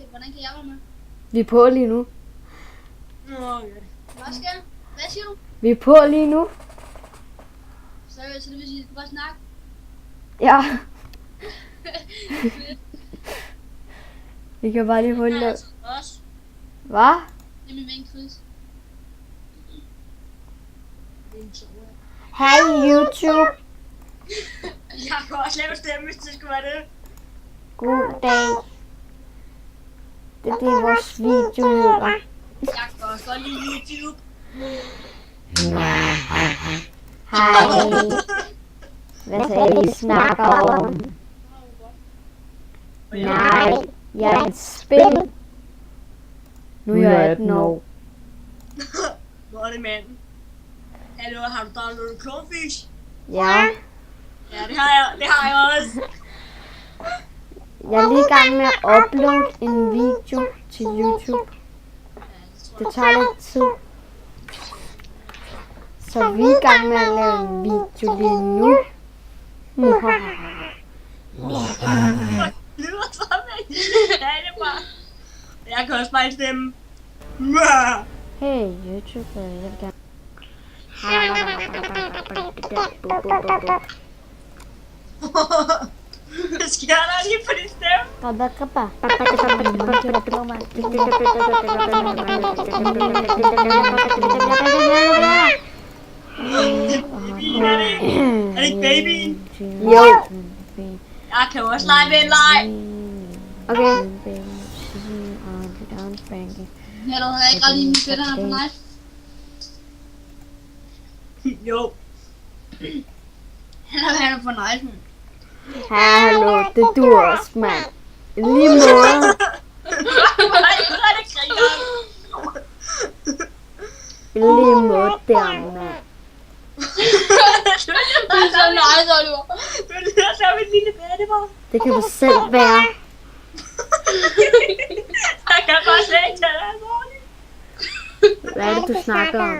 Hvordan kan jeg være med? Vi er på lige nu. Hvad siger du? Vi er på lige nu. Så det vil sige, at du bare snakke? Ja. Vi kan bare lige holde det. Også. Hvad? Det er min ven Chris. Hej YouTube. Jeg kan også lave stemme, hvis det skulle være det. God dag. Det er vores video hedder. Jeg kan også godt lide YouTube. Hej. Hvad skal vi snakke om? Nej, jeg er et spil. Nu er jeg 18 år. Hvor er det, mand? Hallo, har du downloadet Clownfish? Ja. Ja, det har jeg også. Jeg er lige i gang med at uploade en video til YouTube. Det tager lidt tid. Så vi er i gang med at lave en video lige nu. Lyder som en lille bare. Jeg kan også bare stemme. Hey YouTube, jeg vil gerne. Hvad sker der lige på din stemme? Er det ikke babyen? Jo. Jeg kan også lege med en leg. Okay. Hallo, har jeg ikke ret lige min fætter her på night? Jo. Han er på night, man. Hallo, det du også, mand. I lige måde. I lige måde der, mand. Det er så nice, Oliver. Du lyder som en lille badebar. Det kan du selv være. Jeg kan bare slet ikke tage det alvorligt. Hvad er det, du snakker om?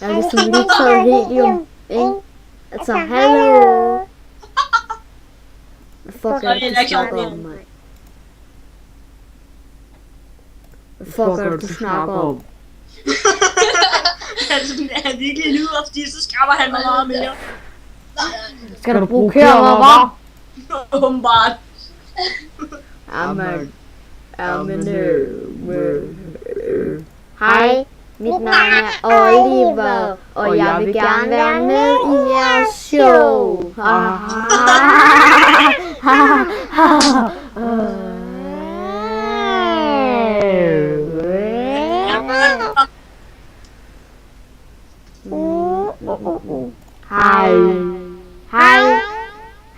Jeg har ligesom lige taget helium, ikke? Altså, hallo. Hvad fuck er det, du snakker om, mand? Hvad fuck er det, du snakker om? Altså, er han virkelig lyder, fordi så skræmmer han mig meget mere. Skal du provokere mig, hva'? Åbenbart. Jamen, hej, mit navn er Oliver, og jeg vil gerne være med i jeres show. Hej, hej, hej,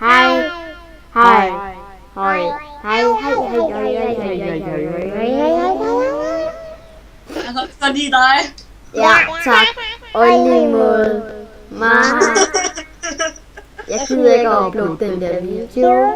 hej, hej. Hej. Jeg kan godt lide dig. Ja, tak. Og i lige måde. Jeg gider ikke at uploade den der video.